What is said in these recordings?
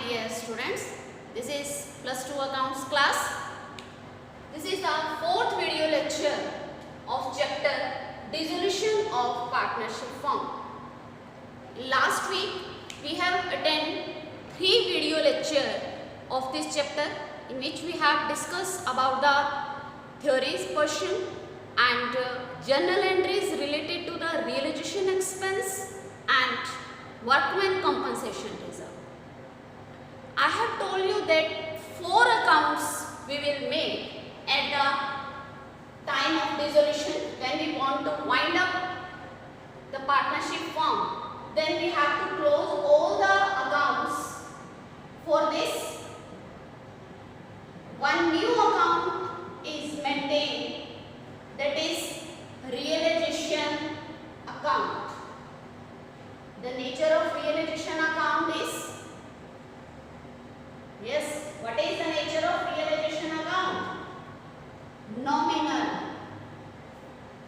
dear students. This is plus 2 accounts class. This is the fourth video lecture of chapter Dissolution of Partnership Firm. Last week we have attended 3 video lecture of this chapter in which we have discussed about the theories portion and journal entries related to the realization expense and workman compensation reserve. I have told you that 4 accounts we will make at the time of dissolution when we want to wind up the partnership firm. Then we have to close all the accounts. For this, one new account is maintained, that is realization account. The nature of realization account is, yes, what is the nature of realization account? Nominal.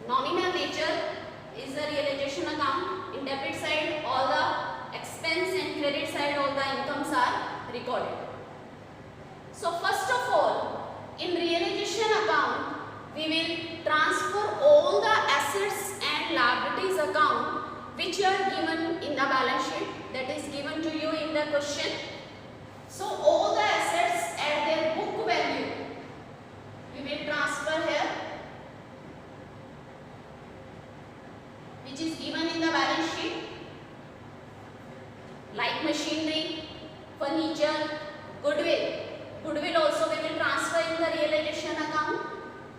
Nominal nature is the realization account. In debit side, all the expense and credit side, all the incomes are recorded. So first of all, in realization account, we will transfer all the assets and liabilities account which are given in the balance sheet, that is given to you in the question. So all the assets at their book value we will transfer here, which is given in the balance sheet, like machinery, furniture, goodwill. Goodwill also we will transfer in the realization account,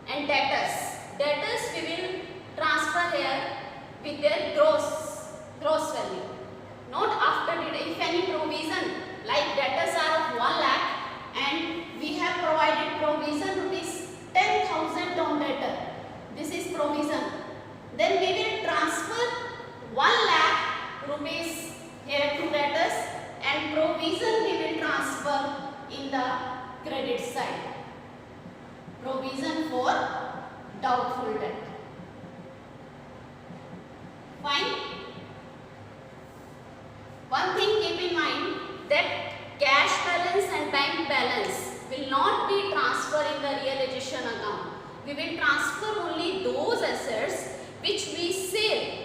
and debtors. Debtors we will transfer here with their gross value, not after deduction. If any provision like debtors are of 1 lakh and we have provided provision rupees 10,000 on debtor, this is provision, then we will transfer 1 lakh rupees here to debtors and provision we will transfer in the credit side, provision for doubtful debt. Fine. One thing keep in mind, that cash balance and bank balance will not be transferred in the realization account. We will transfer only those assets which we sell,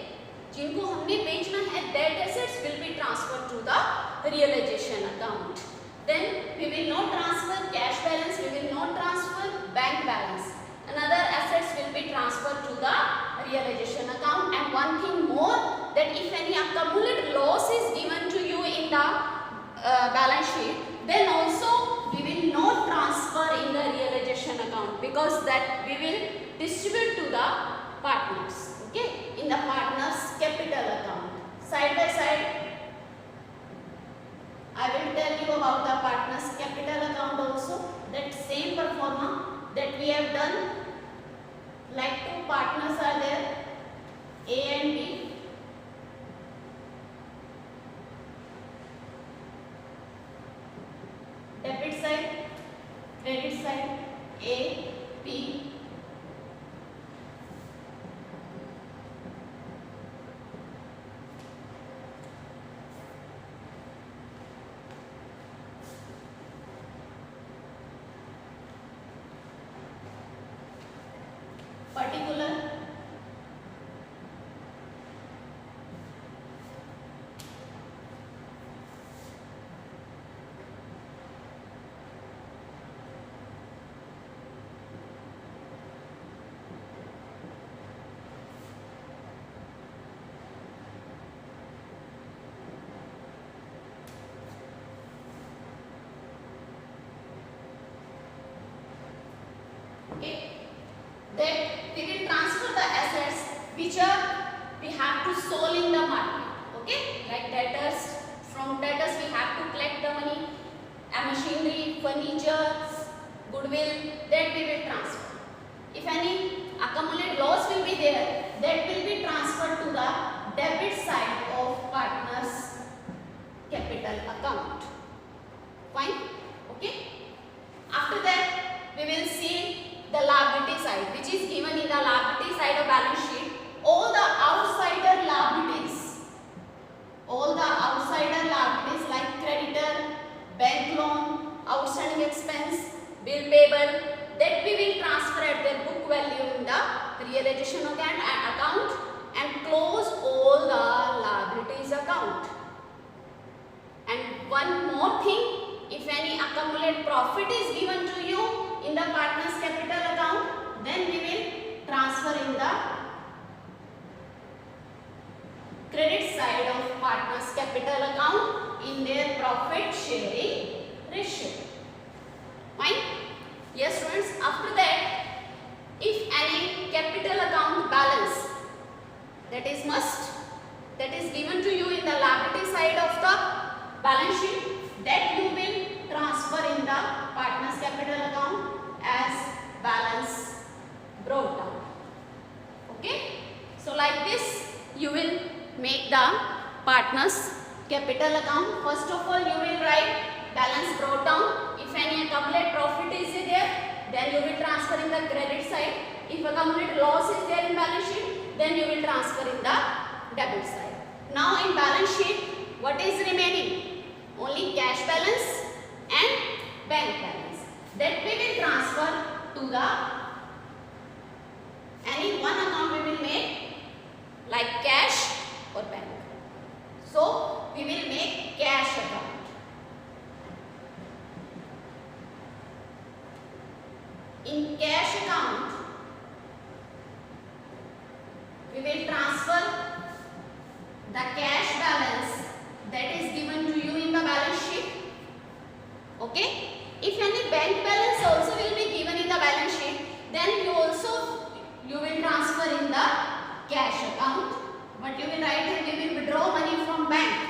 जिनको हमने बेचना है, that assets will be transferred to the realization account. Then we will not transfer cash balance, we will not transfer bank balance. Another assets will be transferred to the realization account. And one thing more, that if any accumulated loss is given to you in the balance sheet, then also we will not transfer in the realization account, because that we will distribute to the partners, okay, in the partners capital account. Side by side I will tell you about the partners capital account also, that same performa that we have done, like 2 partners are there, A and B. Debit side, credit side, A, B. Particular, okay, that we will transfer the assets which we have to sold in the market, okay, like debtors. From debtors we have to collect the money, machinery, furniture, goodwill, that we will transfer. If any accumulated loss will be there, that will be transferred to the debit side of partners capital account. Fine, okay. After that we will see the liability side, which is given in the liability side of balance sheet. All the outsider liabilities like creditor, bank loan, outstanding expense, bill payable, that we will transfer at their book value in the realization account and close all the liabilities account. And one more thing, if any accumulated profit is given to you in the partner's capital account, then we will transfer in the credit side of partner's capital account in their profit sharing ratio. Fine? Yes students, after that, if any capital account balance that is given to you in the liability side of the balance sheet, that you will transfer in the partner's capital account as balance brought down. Okay? So like this you will make the partner's capital account. First of all you will write balance brought down. If any accumulated profit is there, then you will transfer in the credit side. If accumulated loss is there in balance sheet, then you will transfer in the debit side. Now in balance sheet, what is remaining? Only cash balance and bank balance. That we will transfer to the any one account we will make, like cash or bank. So we will make cash account. In cash account, we will transfer the cash balance that is given to you in the balance sheet. Okay? If any bank balance also will be given in the balance sheet, then you will transfer in the cash account. But you will write here we will withdraw money from bank.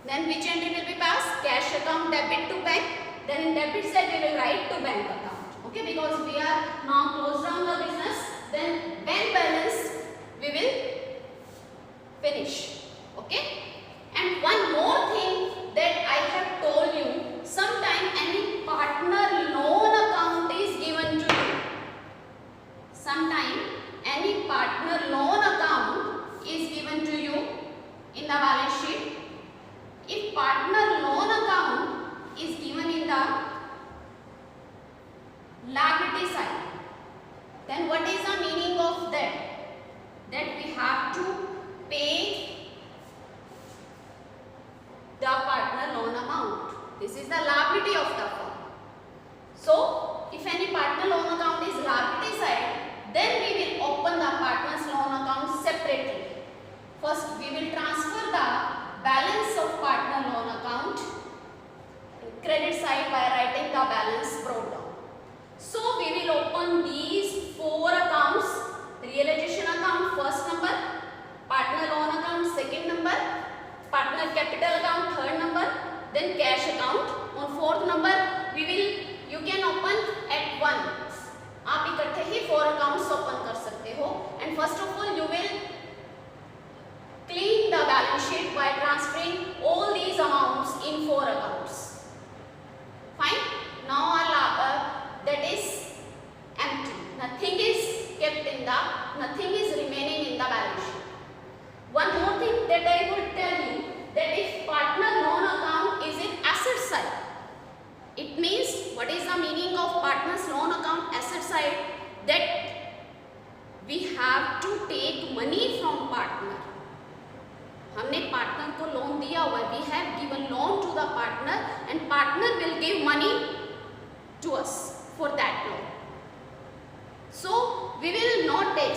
Then which entry will be passed? Cash account debit to bank. Then in debit side we will write to bank account. Okay, because we are now closed down the business, then bank balance we will finish. Okay, and one more thing that I have told you, sometime any partner loan account is given to you. Sometime any partner loan account is given to you in the balance sheet. If partner loan account is given in the liability side, then what is the meaning of that? That we have to pay the partner loan amount. This is the liability of the firm. So if any partner loan account is liability side, then we will open the partner's loan account separately. First we will transfer the balance of partner loan account to credit side by writing the balance brought down. So we will open these four accounts: realization account first number, partner loan account second number, partner capital account third number, then cash account on fourth number. You can open at once. आप इकट्ठे ही four accounts open कर सकते हो. And first of all you will clean the balance sheet by transferring all these amounts in four accounts. Fine. Now that is empty. Nothing is remaining in the balance sheet. One more thing that I would tell you, that if partner loan account is in asset side, it means what is the meaning of partner's loan account asset side? That we have to take money from partner. हमने partner को loan दिया हुआ है, we have given loan to the partner and partner will give money to us for that loan. So we will not take,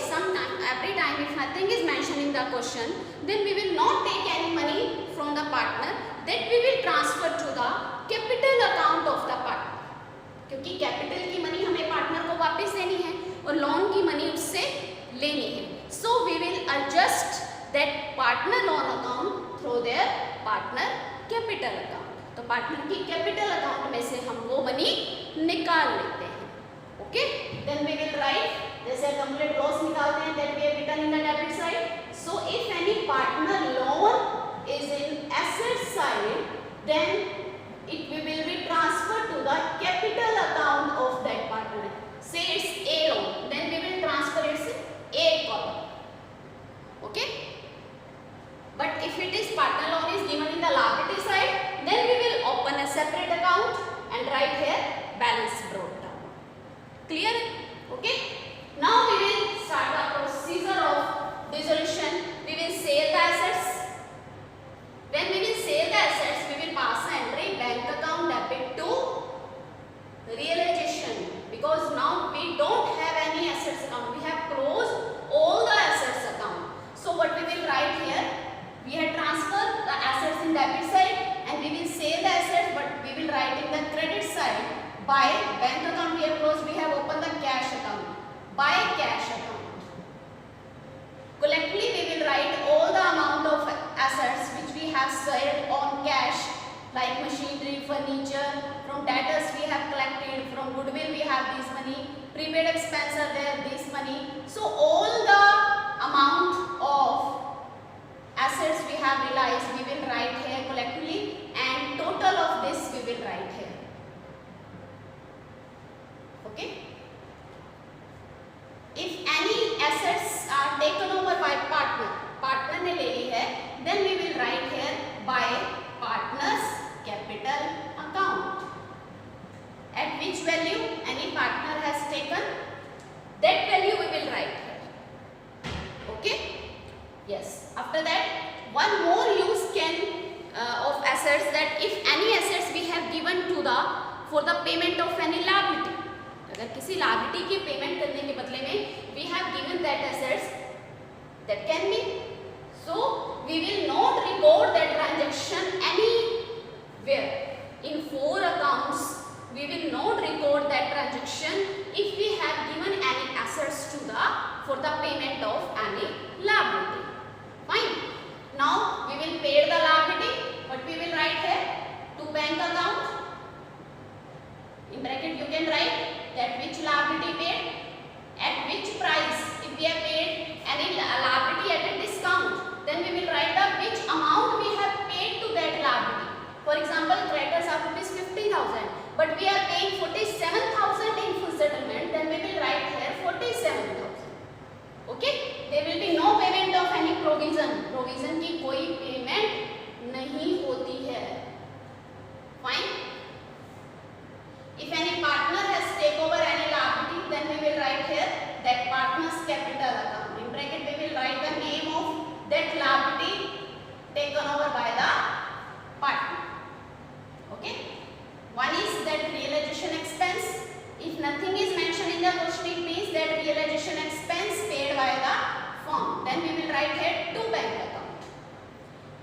every time if nothing is mentioned in the question, then we will not take any money from the partner, that we will transfer to the capital account of the partner. क्योंकि capital की money हमें partner को वापस देनी है और loan की money उससे लेनी है. So we will adjust that partner loan account through their partner capital account. तो पार्टनर की कैपिटल अकाउंट में से हम वो मनी निकाल लेते हैं. Okay, then we will write, जैसे accumulated loss निकालते हैं, that we have written in the debit side. So if any partner loan is in asset side, then it will be transferred to the capital account of that partner. Say it's A loan, then we will transfer its A column. Okay. But if it is partner loan is given in the liability side, then we will open a separate account by bank account we have closed, we have opened the cash account. By cash account. Collectively we will write all the amount of assets which we have sold on cash, like machinery, furniture. From debtors we have collected, from goodwill we have this money, prepaid expense are there, this money. So all the amount of assets we have realized we will write here collectively, and total of this we will write here. Okay. If any assets are taken over by partner ने ले ली है, then we will write here by partner's capital account. At which value any partner has taken, that value we will write here. Okay. Yes. After that, one more use of assets, that if any assets we have given to the for the payment of any liability, अगर किसी liability की payment करने के बदले में we have given that assets, that can be, so we will not record that transaction anywhere. In 4 accounts we will not record that transaction if we have given any assets to the for the payment of any liability. Fine. Now we will pay the liability. What we will write here? To bank account. In bracket you can write that which liability paid, at which price. If we have paid any liability at a discount, then we will write the which amount we have paid to that liability. For example, creditors are rupees 50,000, but we are paying 47,000 in full settlement, then we will write here 47,000. Okay? There will be no payment of any provision. Provision की कोई payment नहीं होती है. Fine? If any partner has taken over any liability, then we will write here that partner's capital account. In bracket we will write the name of that liability taken over by the partner. Okay? One is that realization expense. If nothing is mentioned in the question, it means that realization expense paid by the firm. Then we will write here to bank account.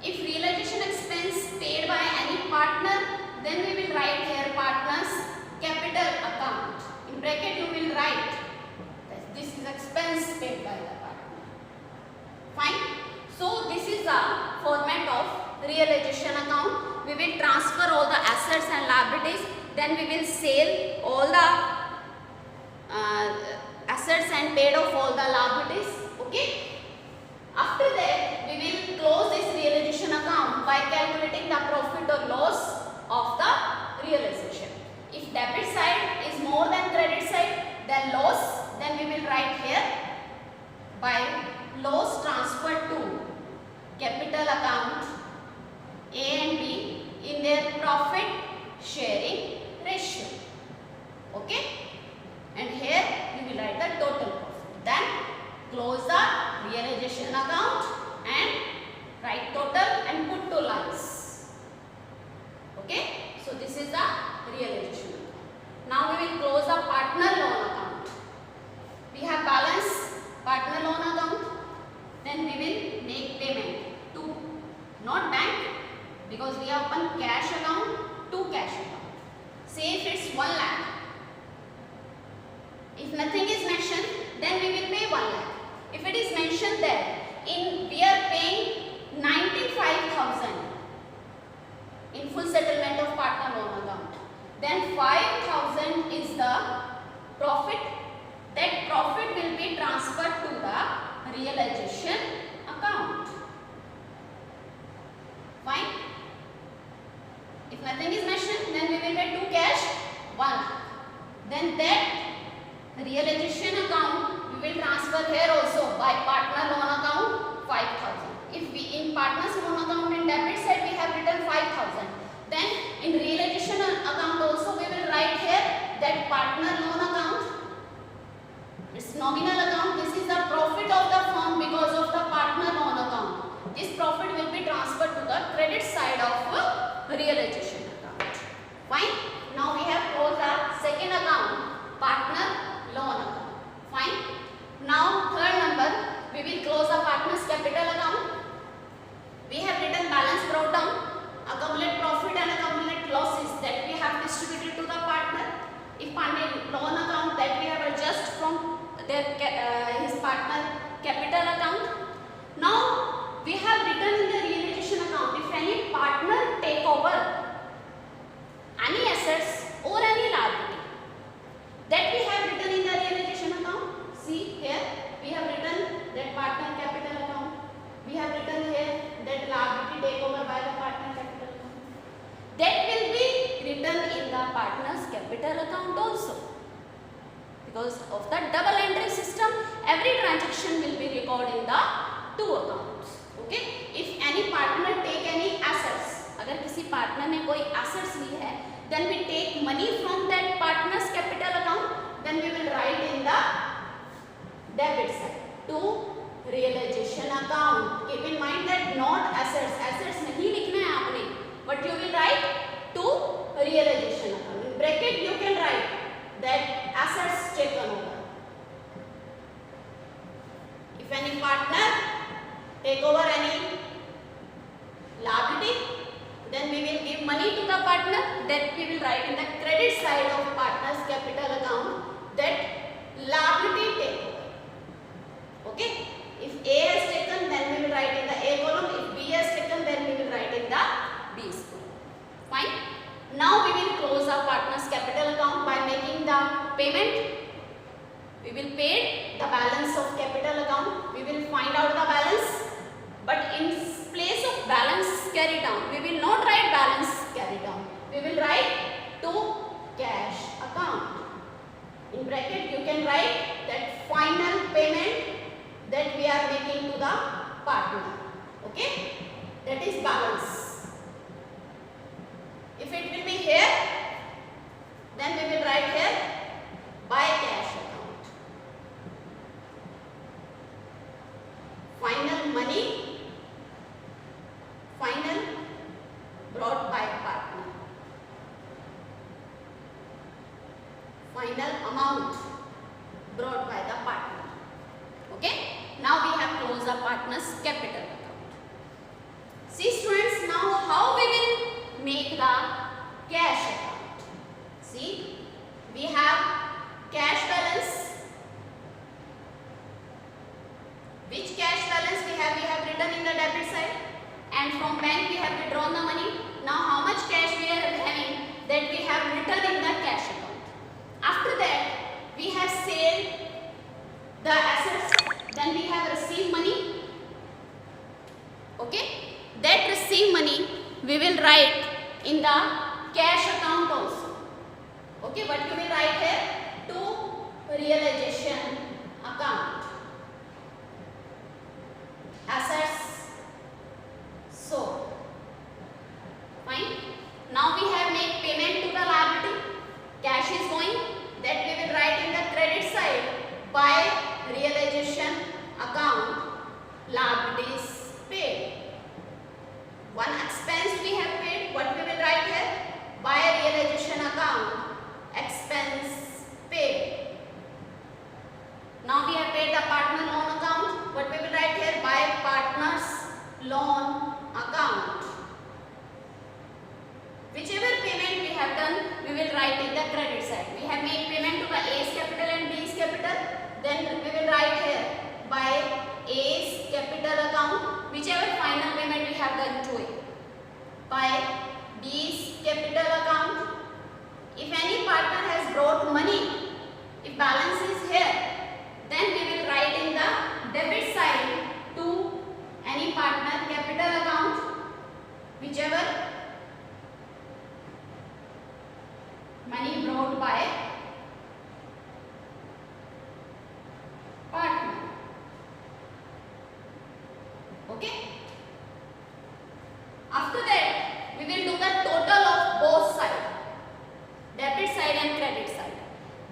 If realization expense paid by any partner, then we will write here partner's capital account. In bracket you will write that this is expense paid by the partner. Fine. So this is the format of realization account. We will transfer all the assets and liabilities. Then we will sell all the assets and paid off all the liabilities. Okay. After that, we will close this realization account by calculating the profit or loss of the realization. If debit side is more than credit side, then loss. Then we will write here by loss transferred to capital account A and B in their profit sharing ratio. Okay, and here we will write the total profit. Then close the realization account and write total and put 2 lines. Okay, so this is the realization account. Now we will close the partner loan account. We have balance partner loan account. Then we will make payment to not bank, because we have opened cash account to cash account. Say if it's 1 lakh. If nothing is mentioned, then we will pay 1 lakh. If it is mentioned that we are paying 95,000 in full settlement of partner loan account, then 5,000 is the profit. That profit will be transferred to the realization account. Fine. If nothing is mentioned, then we will pay to cash 1. Then that realization account we will transfer here also by partner loan account 5,000. If we in partner's loan account in debit side we have written 5,000, then in realization account also we will write here that partner loan account. It's nominal account. This is the profit of the firm because of the partner loan account. This profit will be transferred to the credit side of realization account. Fine. Now we have closed the second account, partner loan account. Fine. Now third number, we will close the partner's capital account. We have written balance brought down, accumulate profit and accumulate losses that we have distributed to the partner. capital account also. Because of the double entry system, every transaction will be recorded in the two accounts. Okay? If any partner take any assets, अगर किसी partner ने कोई assets ली है, then we take money from that partner's capital account, then we will write in the debit side to realization account. Keep in mind that not assets. Assets नहीं लिखना है आपने, but you will write to realization account. In bracket you can write that assets taken over. If any partner take over any liability, then we will give money to the partner. That we will write in the credit side of partner's capital account that liability takeover. Okay? If A has taken, then we will write in the A column. If B has taken, then we will write in the B column. Fine. Now we will close our partner's capital account by making the payment. We will pay the balance of capital account. We will find out the balance. But in place of balance carry down, we will not write balance carry down. We will write to cash account. In bracket you can write that final payment that we are making to the partner. Okay? That is balance. If it will be here, then we will write here by cash account. Final money, final brought by partner. Final amount brought by the partner. Okay? Now we have closed our partner's capital account. See students, now how we will make the cash account. See, we have cash balance. Which cash balance we have written in the debit side, and from bank we have withdrawn the money. Now how much cash we are having, that we have written in the cash account. After that we have sold the assets, then we have received money. Okay, that received money we will write in the cash account also. Okay, what you will write here? To realization account. Assets sold. Fine. Now we have made payment to the liability. Cash is going. That we will write in the credit side by realization account. Liabilities paid. One expense we have paid. What we will write here? By realization account. Expense paid. Now we have paid the partner loan account. What we will write here? By partner's loan account. Whichever payment we have done, we will write in the credit side. We have made payment to the A's capital and B's capital. Then we will write here by A's capital account. Whichever final payment we have done to it. By B's capital account. If any partner has brought money, if balance is here, then we will write in the debit side to any partner capital account, whichever money brought by partner. Okay? After that, we will do the total of both sides, debit side and credit side.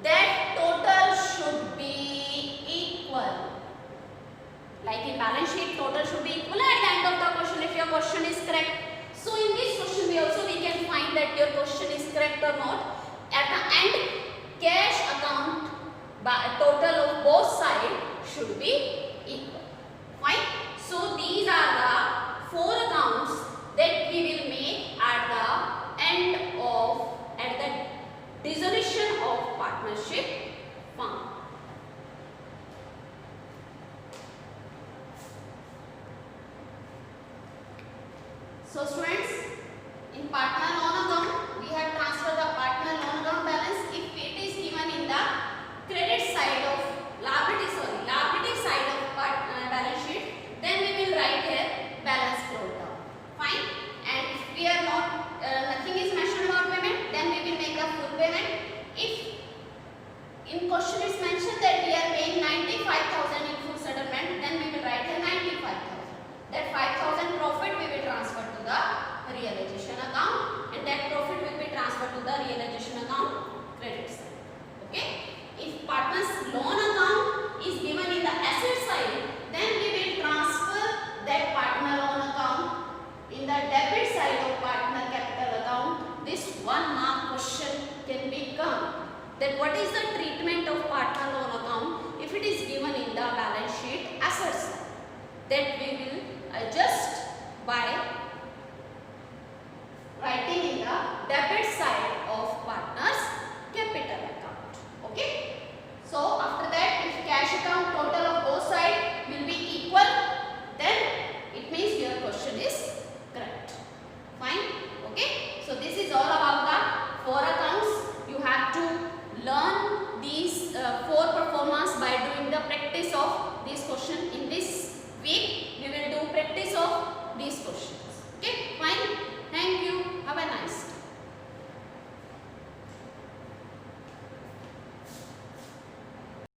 That total should be equal. Like in balance sheet, total should be equal at the end of the question if your question is correct. So in this question we can find that your question is correct or not. At the end, cash account total of both sides should be equal. Fine. So these are the four accounts that we will make at the end of the dissolution of partnership firm. So students, in partner loan account, we have transferred the partner loan account balance. If it is given in the credit side of liability side of balance sheet, then we will write here balance brought down. Fine. And if we are not, nothing is mentioned about payment, then we will make the full payment. practice of this question in this